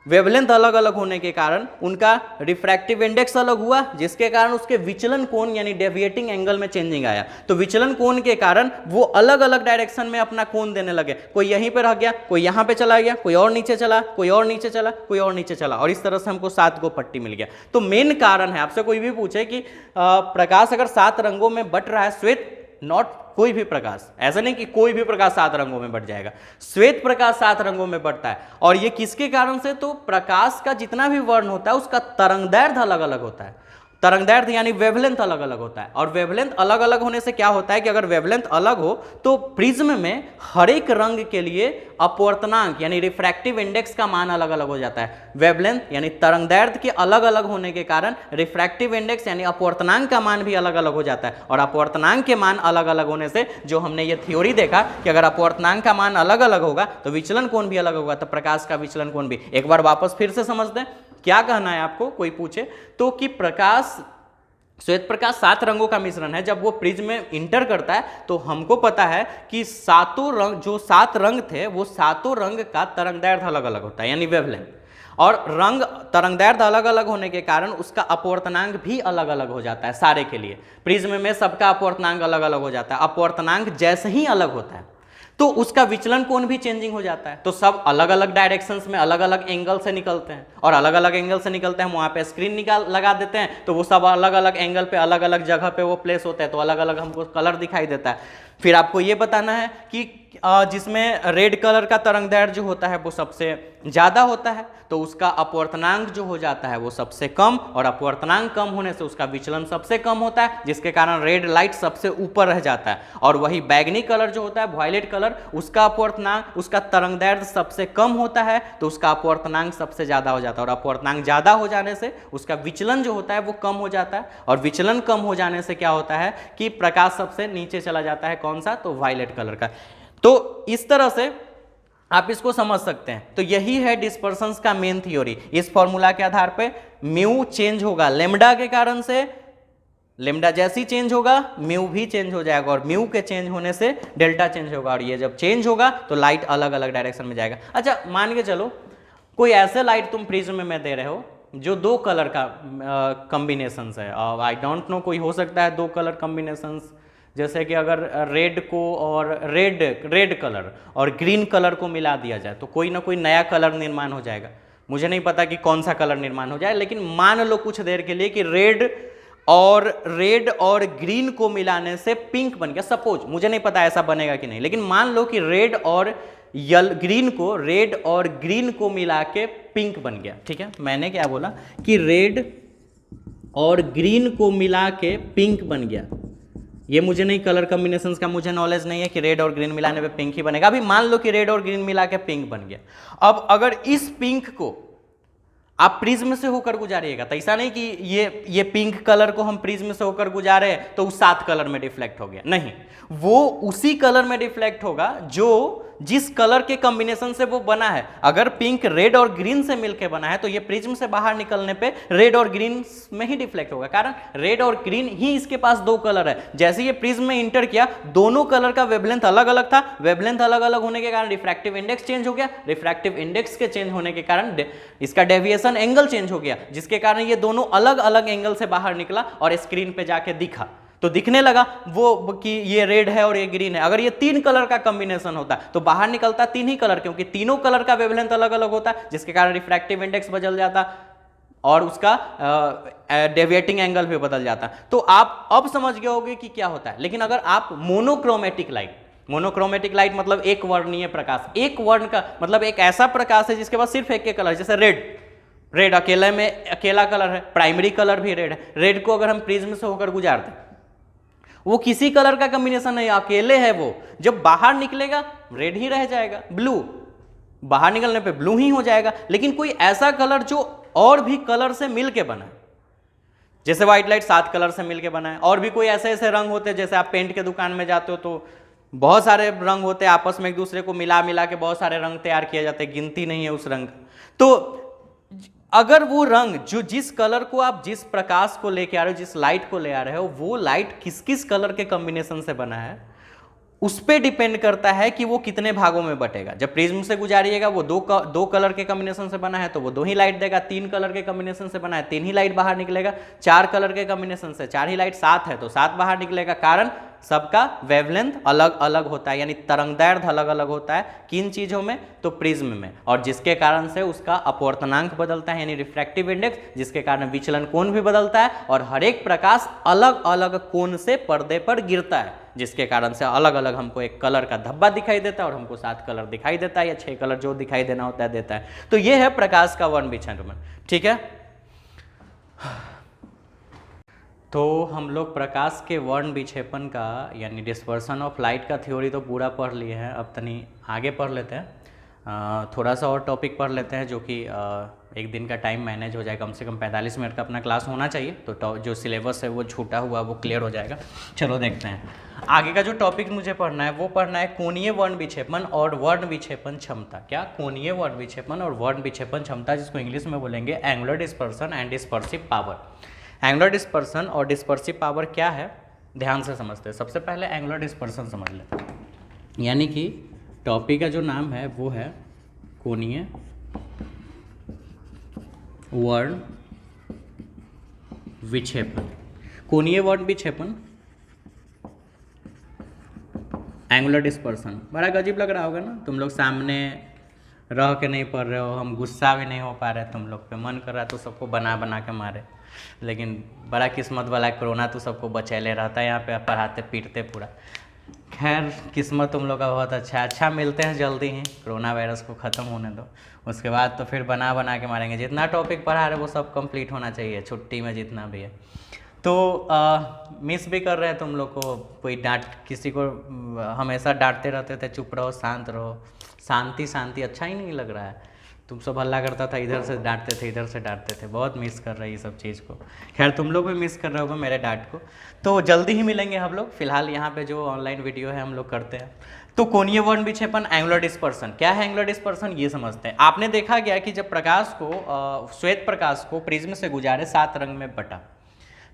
वेवलेंथ अलग अलग होने के कारण उनका रिफ्रैक्टिव इंडेक्स अलग हुआ, जिसके कारण उसके विचलन कोण यानी डेविएटिंग एंगल में चेंजिंग आया। तो विचलन कोण के कारण वो अलग अलग डायरेक्शन में अपना कोण देने लगे, कोई यहीं पे रह गया, कोई यहाँ पे चला गया, कोई और नीचे चला, कोई और नीचे चला, कोई और नीचे चला, और इस तरह से हमको 7 गो पट्टी मिल गया। तो मेन कारण है, आपसे कोई भी पूछे कि प्रकाश अगर 7 रंगों में बट रहा है, श्वेत नॉट कोई भी प्रकाश, ऐसा नहीं कि कोई भी प्रकाश 7 रंगों में बट जाएगा, श्वेत प्रकाश 7 रंगों में बटता है। और ये किसके कारण से, तो प्रकाश का जितना भी वर्ण होता है उसका तरंग दैर्ध्य अलग अलग होता है, तरंग दैर्ध्य यानी वेवलेंथ अलग अलग होता है। और वेवलेंथ अलग अलग होने से क्या होता है कि अगर वेवलेंथ अलग हो तो प्रिज्म में हर एक रंग के लिए अपवर्तनांक यानी रिफ्रैक्टिव इंडेक्स का मान अलग अलग हो जाता है। वेवलेंथ यानी तरंग दैर्ध्य के अलग अलग होने के कारण रिफ्रैक्टिव इंडेक्स यानी अपवर्तनांक का मान भी अलग अलग हो जाता है। और अपवर्तनांक के मान अलग अलग होने से जो हमने ये थ्योरी देखा कि अगर अपवर्तनांक का मान अलग अलग होगा तो विचलन कोण भी अलग होगा, तो प्रकाश का विचलन कोण भी। एक बार वापस फिर से समझते हैं क्या कहना है आपको, कोई पूछे तो कि प्रकाश, श्वेत प्रकाश 7 रंगों का मिश्रण है, जब वो प्रिज्म में इंटर करता है तो हमको पता है कि सातों रंग, जो 7 रंग थे वो सातों रंग का तरंग दैर्ध्य अलग अलग होता है यानी वेवलेंथ, और रंग तरंग दैर्ध्य अलग अलग होने के कारण उसका अपवर्तनांक भी अलग अलग हो जाता है सारे के लिए। प्रिज्म में सबका अपवर्तनांक अलग अलग हो जाता है, अपवर्तनांक जैसे ही अलग होता है तो उसका विचलन कोण भी चेंजिंग हो जाता है। तो सब अलग अलग डायरेक्शंस में अलग अलग एंगल से निकलते हैं, और अलग अलग एंगल से निकलते हैं, वहाँ पे स्क्रीन लगा देते हैं तो वो सब अलग अलग एंगल पे अलग अलग जगह पे वो प्लेस होता है, तो अलग अलग हमको कलर दिखाई देता है। फिर आपको ये बताना है कि जिसमें रेड कलर का तरंग दैर्ध्य जो होता है वो सबसे ज़्यादा होता है तो उसका अपवर्तनांक जो हो जाता है वो सबसे कम, और अपवर्तनांक कम होने से उसका विचलन सबसे कम होता है, जिसके कारण रेड लाइट सबसे ऊपर रह जाता है। और वही बैगनी कलर जो होता है, वायलेट कलर, उसका अपवर्तनांक, उसका तरंग दैर्ध्य सबसे कम होता है तो उसका अपवर्तनांक सबसे ज़्यादा हो जाता है, और अपवर्तनांक ज़्यादा हो जाने से उसका विचलन जो होता है वो कम हो जाता है। और विचलन कम हो जाने से क्या होता है कि प्रकाश सबसे नीचे चला जाता है, कौन सा, तो वायलेट कलर का। तो इस तरह से आप इसको समझ सकते हैं। तो यही है डिस्पर्शंस का मेन थ्योरी। इस फॉर्मूला के आधार पे म्यू चेंज होगा लेमडा के कारण से, लेमडा जैसे ही चेंज होगा म्यू भी चेंज हो जाएगा, और म्यू के चेंज होने से डेल्टा चेंज होगा, और ये जब चेंज होगा तो लाइट अलग अलग डायरेक्शन में जाएगा। अच्छा मान के चलो कोई ऐसे लाइट तुम प्रिज्म में दे रहे हो जो 2 कलर का कॉम्बिनेशन है, आई डोंट नो, कोई हो सकता है 2 कलर कॉम्बिनेशंस, जैसे कि अगर रेड को और रेड कलर और ग्रीन कलर को मिला दिया जाए तो कोई ना कोई नया कलर निर्माण हो जाएगा। मुझे नहीं पता कि कौन सा कलर निर्माण हो जाए, लेकिन मान लो कुछ देर के लिए कि रेड और ग्रीन को मिलाने से पिंक बन गया, सपोज, मुझे नहीं पता ऐसा बनेगा कि नहीं, लेकिन मान लो कि रेड और ग्रीन को मिला के पिंक बन गया। ठीक है, मैंने क्या बोला कि रेड और ग्रीन को मिला के पिंक बन गया। ये मुझे नहीं, कलर कॉम्बिनेशंस का मुझे नॉलेज नहीं है कि रेड और ग्रीन मिलाने पे पिंक ही बनेगा। अभी मान लो कि रेड और ग्रीन मिला के पिंक बन गया। अब अगर इस पिंक को आप प्रिज्म से होकर गुजारिएगा, तो ऐसा नहीं कि ये पिंक कलर को हम प्रिज्म से होकर गुजारे तो उस 7 कलर में रिफ्लेक्ट हो गया, नहीं, वो उसी कलर में रिफ्लेक्ट होगा जो जिस कलर के कॉम्बिनेशन से वो बना है। अगर पिंक रेड और ग्रीन से मिलकर बना है तो ये प्रिज्म से बाहर निकलने पे रेड और ग्रीन में ही रिफ्लेक्ट होगा, कारण रेड और ग्रीन ही इसके पास 2 कलर है। जैसे ये प्रिज्म में इंटर किया, दोनों कलर का वेवलेंथ अलग अलग था, वेवलेंथ अलग अलग होने के कारण रिफ्रैक्टिव इंडेक्स चेंज हो गया, रिफ्रैक्टिव इंडेक्स के चेंज होने के कारण इसका डेविएशन एंगल चेंज हो गया, जिसके कारण ये दोनों अलग अलग एंगल से बाहर निकला और स्क्रीन पे जाके दिखा, तो दिखने लगा वो कि ये रेड है और ये ग्रीन है। अगर ये 3 कलर का कॉम्बिनेशन होता तो बाहर निकलता 3 ही कलर, क्योंकि तीनों कलर का वेवलेंथ अलग अलग होता, जिसके कारण रिफ्रैक्टिव इंडेक्स बदल जाता और उसका डेविएटिंग एंगल भी बदल जाता। तो आप अब समझ गए होंगे कि क्या होता है। लेकिन अगर आप मोनोक्रोमेटिक लाइट मतलब एक वर्णीय प्रकाश, एक वर्ण का मतलब एक ऐसा प्रकाश है जिसके पास सिर्फ एक कलर, जैसे रेड अकेले में अकेला कलर है, प्राइमरी कलर भी रेड है। रेड को अगर हम प्रिज्म से होकर गुजारते, वो किसी कलर का कॉम्बिनेशन नहीं, अकेले है वो, जब बाहर निकलेगा रेड ही रह जाएगा, ब्लू बाहर निकलने पे ब्लू ही हो जाएगा। लेकिन कोई ऐसा कलर जो और भी कलर से मिलके बना है, जैसे व्हाइट लाइट 7 कलर से मिलके बना है, और भी कोई ऐसे ऐसे रंग होते हैं, जैसे आप पेंट के दुकान में जाते हो तो बहुत सारे रंग होते हैं, आपस में एक दूसरे को मिला मिला के बहुत सारे रंग तैयार किए जाते हैं, गिनती नहीं है उस रंग। तो अगर वो रंग जो जिस कलर को आप जिस प्रकाश को लेके आ रहे हो, जिस लाइट को ले आ रहे हो, वो लाइट किस किस कलर के कॉम्बिनेशन से बना है, उस पे डिपेंड करता है कि वो कितने भागों में बटेगा। जब प्रिज्म से गुजारिएगा वो दो कलर के कॉम्बिनेशन से बना है तो वो 2 ही लाइट देगा, 3 कलर के कॉम्बिनेशन से बना है 3 ही लाइट बाहर निकलेगा, 4 कलर के कॉम्बिनेशन से 4 ही लाइट, 7 है तो 7 बाहर निकलेगा, कारण सबका वेवलेंथ अलग अलग होता है, यानी तरंगदैर्घ्य अलग अलग होता है। किन चीजों में? तो प्रिज्म में, और जिसके कारण से उसका अपवर्तनांक बदलता है, यानी रिफ्रैक्टिव इंडेक्स, जिसके कारण विचलन कोण भी बदलता है, और हर एक प्रकाश अलग अलग कोण से पर्दे पर गिरता है, जिसके कारण से अलग अलग हमको एक कलर का धब्बा दिखाई देता है और हमको 7 कलर दिखाई देता है, या 6 कलर जो दिखाई देना होता है देता है। तो ये है प्रकाश का वर्ण विचलन। ठीक है, तो हम लोग प्रकाश के वर्ण विक्षेपण का यानी डिस्पर्सन ऑफ लाइट का थ्योरी तो पूरा पढ़ लिए हैं। अब तनी आगे पढ़ लेते हैं, थोड़ा सा और टॉपिक पढ़ लेते हैं, जो कि एक दिन का टाइम मैनेज हो जाए, कम से कम 45 मिनट का अपना क्लास होना चाहिए, तो जो सिलेबस है वो छूटा हुआ वो क्लियर हो जाएगा। चलो देखते हैं आगे का जो टॉपिक मुझे पढ़ना है, वो पढ़ना है कोणीय वर्ण विक्षेपण और वर्ण विक्षेपण क्षमता। क्या? कोणीय वर्ण विक्षेपण और वर्ण विक्षेपण क्षमता, जिसको इंग्लिश में बोलेंगे angular dispersion and dispersive power. Angular dispersion और डिस्पर्सिव पावर क्या है, ध्यान से समझते हैं। सबसे पहले एंगुलर डिस्पर्सन समझ लेते हैं, यानी कि टॉपिक का जो नाम है वो है कोणीय वर्ण विक्षेपण। कोणीय वर्ण विक्षेपण, एंगुलर डिस्पर्सन। बड़ा अजीब लग रहा होगा ना, तुम लोग सामने रह के नहीं पढ़ रहे हो, हम गुस्सा भी नहीं हो पा रहे तुम लोग पे, मन कर रहा तो सबको बना बना के मारे, लेकिन बड़ा किस्मत वाला कोरोना तो सबको बचैले रहता है यहाँ पे, पढ़ाते पीटते पूरा। खैर किस्मत तुम लोग का बहुत अच्छा मिलते हैं जल्दी ही, कोरोना वायरस को ख़त्म होने दो, उसके बाद तो फिर बना बना के मारेंगे। जितना टॉपिक पढ़ा रहे वो सब कंप्लीट होना चाहिए, छुट्टी में जितना भी है। तो मिस भी कर रहे हैं तुम लोग को, कोई डांट, किसी को हमेशा डांटते रहते थे चुप रहो शांत रहो, शांति शांति अच्छा ही नहीं लग रहा है। तुम सब हल्ला करता था, इधर से डांटते थे इधर से डांटते थे, बहुत मिस कर रहे हैं ये सब चीज़ को। खैर तुम लोग भी मिस कर रहे होगे मेरे डांट को। तो जल्दी ही मिलेंगे हम लोग, फिलहाल यहाँ पे जो ऑनलाइन वीडियो है हम लोग करते हैं। तो कोणीय वर्ण विक्षेपण, एंगुलर डिस्पर्सन। क्या है एंगुलर डिस्पर्सन ये समझते हैं। आपने देखा गया कि जब प्रकाश को श्वेत प्रकाश को प्रिज्म से गुजारे 7 रंग में बटा,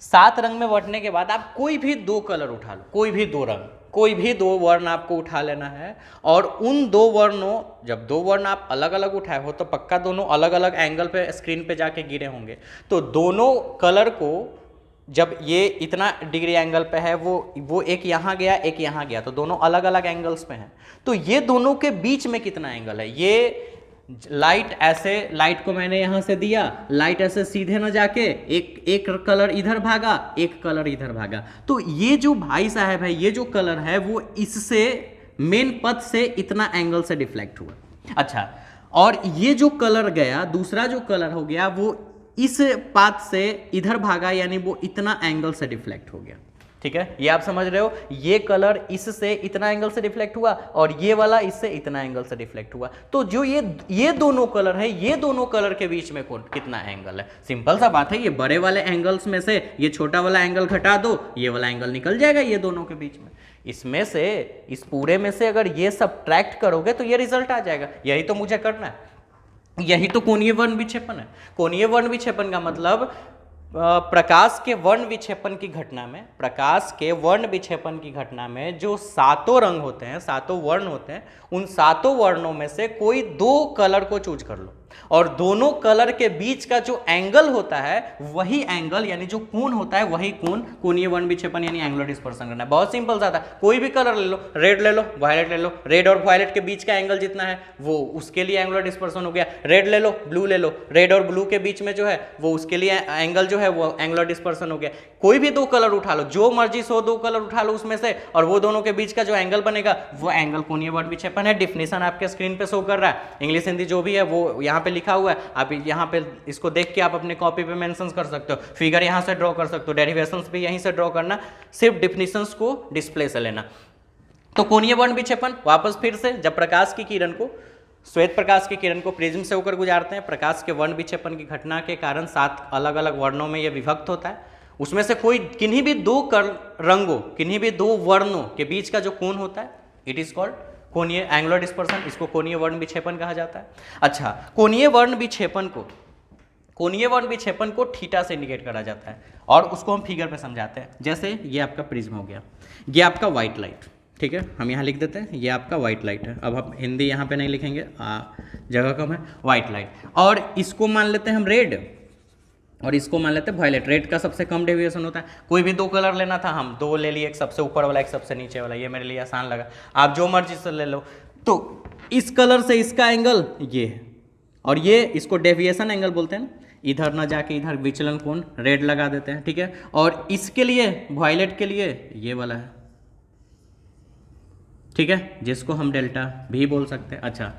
7 रंग में बटने के बाद आप कोई भी 2 कलर उठा लो, कोई भी 2 रंग, कोई भी 2 वर्ण आपको उठा लेना है, और उन 2 वर्णों, जब 2 वर्ण आप अलग अलग उठाए हो तो पक्का दोनों अलग अलग एंगल पे स्क्रीन पे जाके गिरे होंगे। तो दोनों कलर को जब ये इतना डिग्री एंगल पे है, वो एक यहाँ गया एक यहाँ गया, तो दोनों अलग अलग एंगल्स पे हैं। तो ये दोनों के बीच में कितना एंगल है, ये लाइट ऐसे, लाइट को मैंने यहाँ से दिया, लाइट ऐसे सीधे न जाके एक कलर इधर भागा, एक कलर इधर भागा, तो ये जो भाई साहब है, ये जो कलर है वो इससे मेन पथ से इतना एंगल से डिफ्लेक्ट हुआ। अच्छा, और ये जो कलर गया, दूसरा जो कलर हो गया, वो इस पाथ से इधर भागा, यानी वो इतना एंगल से डिफ्लेक्ट हो गया। ठीक है, ये आप समझ रहे हो, ये कलर इससे इतना एंगल से रिफ्लेक्ट हुआ और ये वाला इससे इतना एंगल से रिफ्लेक्ट हुआ, तो जो ये दोनों कलर है, ये दोनों कलर के बीच में कितना एंगल है? सिंपल सा बात है, ये बड़े वाले एंगल्स में से ये छोटा वाला एंगल घटा दो, ये वाला एंगल निकल जाएगा ये दोनों के बीच में। इसमें से, इस पूरे में से अगर ये सब्ट्रैक्ट करोगे तो ये रिजल्ट आ जाएगा। यही तो मुझे करना है, यही तो कोणीय वर्ण विक्षेपण है। कोणीय वर्ण विक्षेपण का मतलब प्रकाश के वर्ण विक्षेपण की घटना में, प्रकाश के वर्ण विक्षेपण की घटना में जो सातों रंग होते हैं, सातों वर्ण होते हैं, उन सातों वर्णों में से कोई दो कलर को चूज कर लो और दोनों कलर के बीच का जो एंगल होता है वही एंगल, यानी जो कोण होता है वही कोण कोणीय वर्ण विक्षेपण यानी एंगुलर डिस्पर्सन करना है। बहुत सिंपल सा था, कोई भी कलर ले लो, रेड ले लो, वायलेट ले लो, रेड और वायलेट के बीच का एंगल जितना है वो उसके लिए एंगुलर डिस्पर्सन हो गया। रेड ले लो, ब्लू ले लो, रेड और ब्लू के बीच में जो है वो उसके लिए एंगल जो है वो एंगुलर डिस्पर्सन हो गया। कोई भी दो कलर उठा लो, जो मर्जी 100 दो कलर उठा लो उसमें से, और वो दोनों के बीच का जो एंगल बनेगा वो एंगल कोणीय वर्ण विक्षेपण है। डिफिनेशन आपके स्क्रीन पे शो कर रहा है, इंग्लिश हिंदी जो भी है वो यहाँ पे लिखा हुआ है, आप यहाँ पे इसको देख के आप अपने कॉपी पे मेंशंस कर सकते हो, फिगर यहाँ से ड्रॉ कर सकते हो, डेरिवेशंस भी यहीं से ड्रॉ करना, सिर्फ डिफिनेशंस को डिस्प्ले से लेना। तो कोणीय वर्ण विक्षेपण वापस फिर से, जब प्रकाश की किरण को, श्वेत प्रकाश की किरण को प्रिज्म से होकर गुजारते हैं, प्रकाश के वर्ण विक्षेपण की घटना के कारण 7 अलग अलग वर्णों में यह विभक्त होता है। उसमें से कोई किन्हीं भी दो रंगों, किन्हीं भी दो वर्णों के बीच का जो कोण होता है, इट इज कॉल्ड कोणीय एंगुलर डिस्पर्सन, इसको कोणीय वर्ण विक्षेपण कहा जाता है। अच्छा, कोणीय वर्ण विक्षेपण को थीटा से इंडिकेट करा जाता है और उसको हम फिगर पे समझाते हैं। जैसे ये आपका प्रिज्म हो गया, ये आपका व्हाइट लाइट, ठीक है, हम यहाँ लिख देते हैं ये आपका व्हाइट लाइट है। अब हम हिंदी यहाँ पे नहीं लिखेंगे, जगह कम है, व्हाइट लाइट, और इसको मान लेते हैं हम रेड और इसको मान लेते हैं वायलेट। रेड का सबसे कम डेविएशन होता है। कोई भी दो कलर लेना था, हम दो ले लिए, एक सबसे ऊपर वाला एक सबसे नीचे वाला, ये मेरे लिए आसान लगा, आप जो मर्जी से ले लो। तो इस कलर से इसका एंगल ये है और ये, इसको डेविएशन एंगल बोलते हैं ना, इधर ना जाके इधर विचलन कोण रेड लगा देते हैं, ठीक है। और इसके लिए वायलेट के लिए ये वाला है, ठीक है, जिसको हम डेल्टा भी बोल सकते हैं। अच्छा,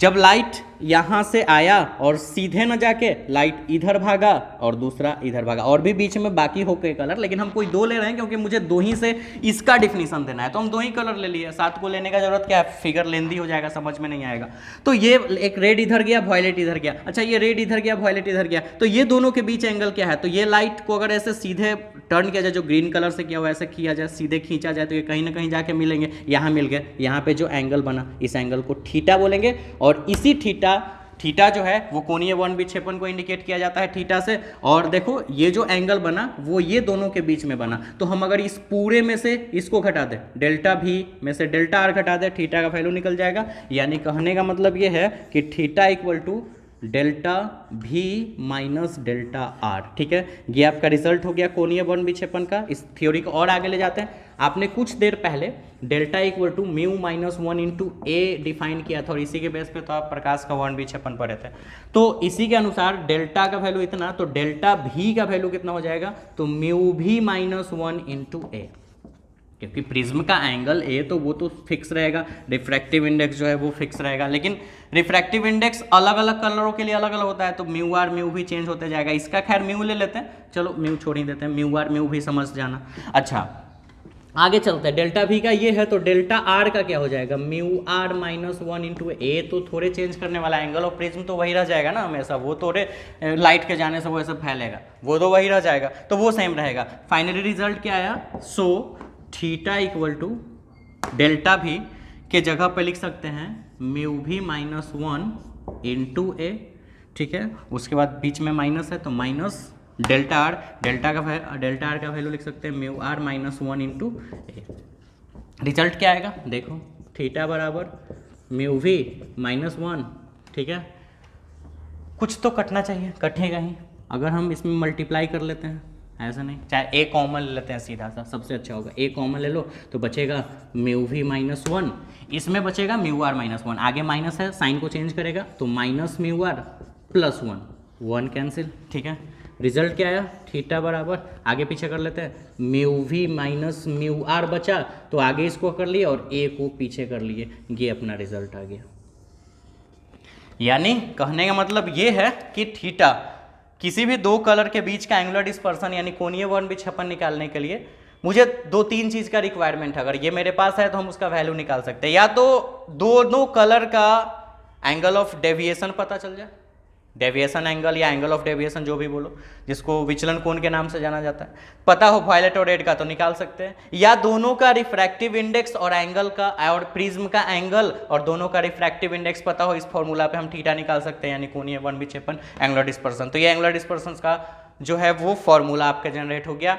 जब लाइट यहाँ से आया और सीधे न जाके लाइट इधर भागा और दूसरा इधर भागा, और भी बीच में बाकी हो गए कलर, लेकिन हम कोई दो ले रहे हैं क्योंकि मुझे दो ही से इसका डिफिनीशन देना है, तो हम दो ही कलर ले लिए। 7 को लेने का जरूरत क्या है, फिगर लेंदी हो जाएगा, समझ में नहीं आएगा। तो ये एक रेड इधर गया, वायलेट इधर गया। अच्छा, ये रेड इधर गया, वायलेट इधर गया, तो ये दोनों के बीच एंगल क्या है? तो ये लाइट को अगर ऐसे सीधे टर्न किया जाए, जो ग्रीन कलर से किया हुआ ऐसे किया जाए, सीधे खींचा जाए, तो ये कहीं ना कहीं जाके मिलेंगे। यहाँ मिल गए, यहाँ पे जो एंगल बना इस एंगल को थीटा बोलेंगे, और इसी थीटा जो है वो कोणीय वर्ण विक्षेपण को इंडिकेट किया जाता है थीटा से। और देखो ये जो एंगल बना वो ये दोनों के बीच में बना, तो हम अगर इस पूरे में से इसको घटा दें, डेल्टा भी में से डेल्टा आर घटा दें, थीटा का वैल्यू निकल जाएगा। यानी कहने का मतलब ये है कि थीटा इक्वल टू डेल्टा भी माइनस डेल्टा आर, ठीक है। ये आपका रिजल्ट हो गया कोणीय वर्ण विक्षेपण का। इस थ्योरी को और आगे ले जाते हैं। आपने कुछ देर पहले delta equal to mu minus 1 into A define किया था और इसी के बेस पे तो आप प्रकाश का वर्ण विक्षेपण पढ़े थे। तो इसी के अनुसार डेल्टा का वैल्यू इतना, तो डेल्टा भी का वैल्यू कितना हो जाएगा, तो म्यू भी माइनस 1 इंटू ए, क्योंकि प्रिज्म का एंगल ए तो वो तो फिक्स रहेगा, रिफ्रैक्टिव इंडेक्स जो है वो फिक्स रहेगा, लेकिन रिफ्रैक्टिव इंडेक्स अलग अलग कलरों के लिए अलग अलग होता है, तो म्यू आर म्यू भी चेंज होते जाएगा। इसका खैर म्यू ले लेते हैं, चलो म्यू छोड़ ही देते हैं, म्यू आर म्यू भी समझ जाना। अच्छा, आगे चलते हैं। डेल्टा भी का ये है, तो डेल्टा आर का क्या हो जाएगा, mu R minus 1 into A, तो थोड़े चेंज करने वाला एंगल, और प्रिज्म तो वही रह जाएगा ना हमेशा, वो थोड़े लाइट के जाने से वो ऐसे फैलेगा, वो तो वही रह जाएगा, तो वो सेम रहेगा। फाइनली रिजल्ट क्या आया, so theta equal to delta भी के जगह पे लिख सकते हैं म्यू भी माइनस 1 इंटू ए, ठीक है। उसके बाद बीच में माइनस है तो minus delta R, delta R का वैल्यू लिख सकते हैं mu R minus 1 into A. Result क्या आएगा देखो, थीटा बराबर म्यू भी माइनस 1, ठीक है। कुछ तो कटना चाहिए, कटेगा ही अगर हम इसमें मल्टीप्लाई कर लेते हैं, ऐसा नहीं, चाहे ए कॉमन ले लेते हैं सीधा सा, सबसे अच्छा होगा। ए कॉमन ले लो तो बचेगा म्यू भी माइनस 1, इसमें बचेगा म्यू आर माइनस 1, आगे माइनस है, साइन को चेंज करेगा तो minus mu R plus 1 cancel, ठीक है। रिजल्ट क्या आया, थीटा बराबर, आगे पीछे कर लेते हैं, म्यू भी माइनस म्यू आर बचा, तो आगे इसको कर लिए और ए को पीछे कर लिए, ये अपना रिजल्ट आ गया। यानी कहने का मतलब ये है कि थीटा किसी भी दो कलर के बीच का एंगुलर डिस्पर्सन यानी कोणीय वर्ण विक्षेपण निकालने के लिए मुझे 2-3 चीज़ का रिक्वायरमेंट है, अगर ये मेरे पास है तो हम उसका वैल्यू निकाल सकते हैं। या तो दोनों कलर का एंगल ऑफ डेविएशन पता चल जाए, डेविएशन एंगल या एंगल ऑफ डेविएशन जो भी बोलो, जिसको विचलन कोण के नाम से जाना जाता है, पता हो वायलेट और रेड का तो निकाल सकते हैं। या दोनों का रिफ्रैक्टिव इंडेक्स और एंगल का और प्रिज्म का एंगल और दोनों का रिफ्रैक्टिव इंडेक्स पता हो, इस फॉर्मूला पे हम थीटा निकाल सकते हैं, यानी कोणीय वन विक्षेपण एंगुलर डिस्पर्सन। तो ये एंगुलर डिस्पर्सन का जो है वो फॉर्मूला आपका जनरेट हो गया।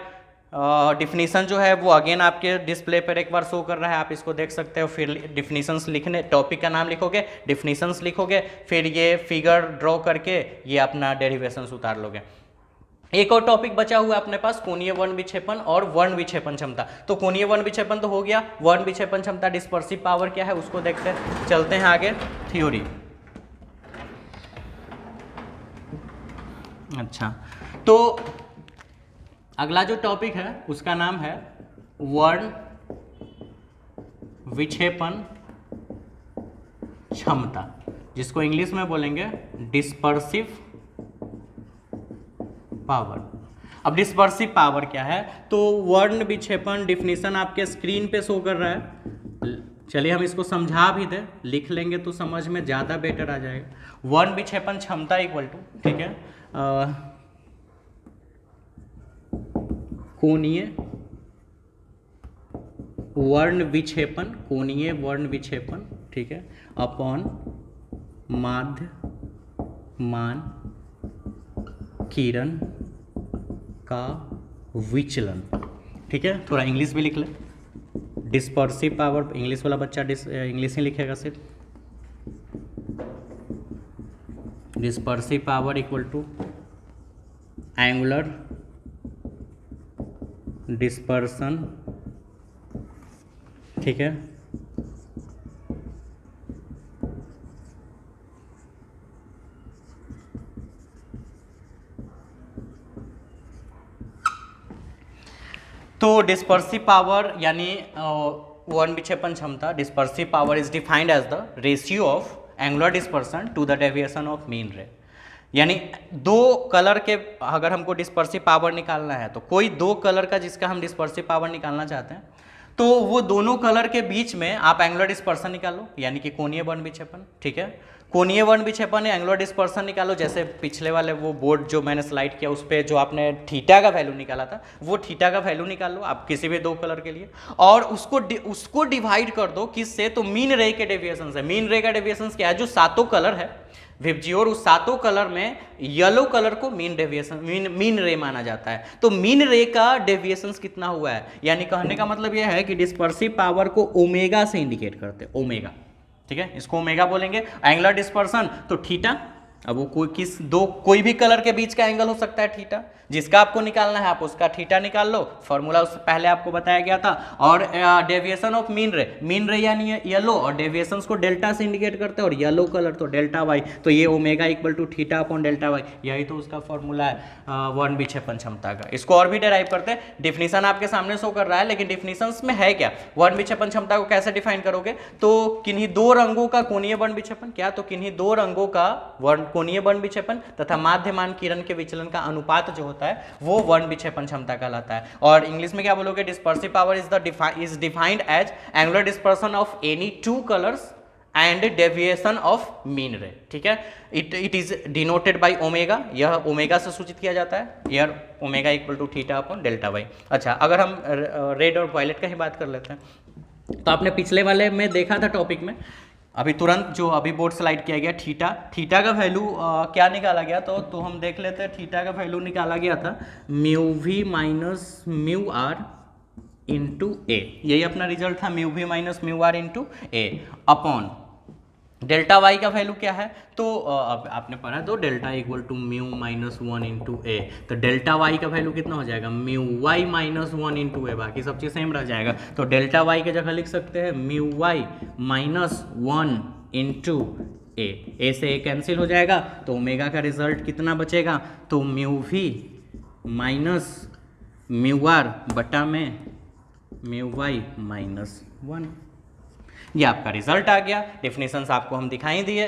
डिफिनीसन जो है वो अगेन आपके डिस्प्ले पर एक बार शो कर रहा है, आप इसको देख सकते हो। फिर डिफिनीशंस लिखने, टॉपिक का नाम लिखोगे, डिफिनीशंस लिखोगे, फिर ये फिगर ड्रॉ करके ये अपना डेरिवेशंस उतार लोगे। एक और टॉपिक बचा हुआ है अपने पास, कोणीय वर्ण विक्षेपण और वर्ण विक्षेपण क्षमता। तो कोणीय वर्ण विक्षेपण तो हो गया, वर्ण विक्षेपण क्षमता डिस्पर्सिव पावर क्या है उसको देखते हैं, चलते हैं आगे थ्योरी। अच्छा, तो अगला जो टॉपिक है उसका नाम है वर्ण विक्षेपण क्षमता, जिसको इंग्लिश में बोलेंगे डिस्पर्सिव पावर। अब डिस्पर्सिव पावर क्या है, तो वर्ण विक्षेपण डिफिनीशन आपके स्क्रीन पे शो कर रहा है। चलिए हम इसको समझा भी दें, लिख लेंगे तो समझ में ज़्यादा बेटर आ जाएगा। वर्ण विक्षेपण क्षमता इक्वल टू, ठीक है, कोणीय वर्ण विक्षेपण, कोणीय वर्ण विक्षेपण, ठीक है, अपॉन माध्यमान किरण का विचलन। ठीक है, थोड़ा इंग्लिश भी लिख ले। डिस्पर्सिव पावर, इंग्लिश वाला बच्चा इंग्लिश ही लिखेगा सिर्फ। Dispersive power equal to angular dispersion, ठीक है, तो डिस्पर्सिव पावर यानी वर्ण विक्षेपण क्षमता, dispersive power is defined as the ratio of angular dispersion to the deviation of mean ray. यानी दो कलर के अगर हमको डिस्पर्सिव पावर निकालना है, तो कोई दो कलर का जिसका हम डिस्पर्सिव पावर निकालना चाहते हैं, तो वो दोनों कलर के बीच में आप एंगुलर डिस्पर्सन निकालो, यानी कि कोणीय वर्ण विक्षेपण। ठीक है, कोणीय वर्ण विक्षेपण या एंगुलर डिस्पर्सन निकालो। जैसे पिछले वाले वो बोर्ड जो मैंने स्लाइड किया उस पर जो आपने थीटा का वैल्यू निकाला था, वो थीटा का वैल्यू निकालो आप किसी भी दो कलर के लिए, और उसको डिवाइड कर दो किससे, तो मीन रे के डेविएशन से। मीन रे का डेविएशन क्या है, जो सातों कलर है विबजियोर, उस सातों कलर में येलो कलर को मीन डेविएशन मीन रे माना जाता है। तो मीन रे का डेविएशन कितना हुआ है, यानी कहने का मतलब यह है कि डिस्पर्सिव पावर को ओमेगा से इंडिकेट करते हैं, ओमेगा। ठीक है, इसको ओमेगा बोलेंगे। एंगुलर डिस्पर्सन तो थीटा। अब वो कोई भी कलर के बीच का एंगल हो सकता है थीटा, जिसका आपको निकालना है आप उसका थीटा निकाल लो, फॉर्मूला उससे पहले आपको बताया गया था। और डेविएशन ऑफ मीन रे यानी येलो, और डेविएशंस को डेल्टा से इंडिकेट करते हैं, और येलो कलर तो डेल्टा वाई, तो ये omega equal to theta upon delta Y, यही तो उसका फॉर्मूला है वर्ण विक्षेपण क्षमता का। इसको और भी डेराइव करते हैं, डिफिनीशन आपके सामने शो कर रहा है, लेकिन डिफिनीशंस में है क्या, वर्ण विक्षेपण क्षमता को कैसे डिफाइन करोगे, तो किन्हीं दो रंगों का कोणीय वर्ण विक्षेपण, क्या, तो किन्हीं दो रंगों का कोणीय वर्ण विक्षेपण तथा माध्यमान किरण के विचलन का अनुपात जो होता है वो वर्ण विक्षेपण क्षमता कहलाता है। और इंग्लिश में क्या बोलोगे, dispersive power is defined as angular dispersion of any two colours and deviation of mean ray. ठीक है, it is denoted by omega, यह ओमेगा से सूचित किया जाता है, यार omega equal to theta upon delta Y. अच्छा, अगर हम रेड और वायलेट का ही बात कर लेते हैं, तो आपने पिछले वाले में देखा था टॉपिक में, अभी तुरंत जो अभी बोर्ड स्लाइड किया गया थीटा का वैल्यू क्या निकाला गया, तो हम देख लेते हैं। थीटा का वैल्यू निकाला गया था mu V minus mu R into A, यही अपना रिजल्ट था, mu V minus mu R into A upon delta Y का वैल्यू क्या है, तो अब आपने पढ़ा तो delta equal to mu minus 1 into A, तो डेल्टा वाई का वैल्यू कितना हो जाएगा, mu Y minus 1 into A, बाकी सब चीज़ सेम रह जाएगा। तो डेल्टा वाई की जगह लिख सकते हैं म्यू वाई माइनस 1 इंटू ए से ए कैंसिल हो जाएगा, तो ओमेगा का रिजल्ट कितना बचेगा, तो mu V minus mu R बटा में म्यू वाई माइनस 1। ये आपका रिजल्ट आ गया। डेफिनेशंस आपको हम दिखाई दिए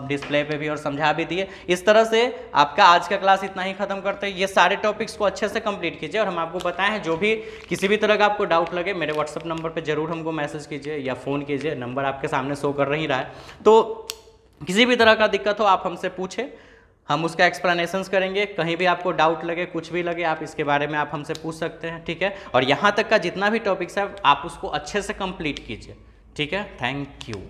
डिस्प्ले पे भी और समझा भी दिए। इस तरह से आपका आज का क्लास इतना ही खत्म करते हैं। ये सारे टॉपिक्स को अच्छे से कंप्लीट कीजिए और हम आपको बताएं हैं जो भी किसी भी तरह का आपको डाउट लगे मेरे व्हाट्सअप नंबर पे जरूर हमको मैसेज कीजिए या फ़ोन कीजिए, नंबर आपके सामने शो कर ही रहा है। तो किसी भी तरह का दिक्कत हो आप हमसे पूछें, हम उसका एक्सप्लेनेशंस करेंगे। कहीं भी आपको डाउट लगे, कुछ भी लगे, आप इसके बारे में आप हमसे पूछ सकते हैं, ठीक है। और यहाँ तक का जितना भी टॉपिक्स है आप उसको अच्छे से कंप्लीट कीजिए, ठीक है। Thank you.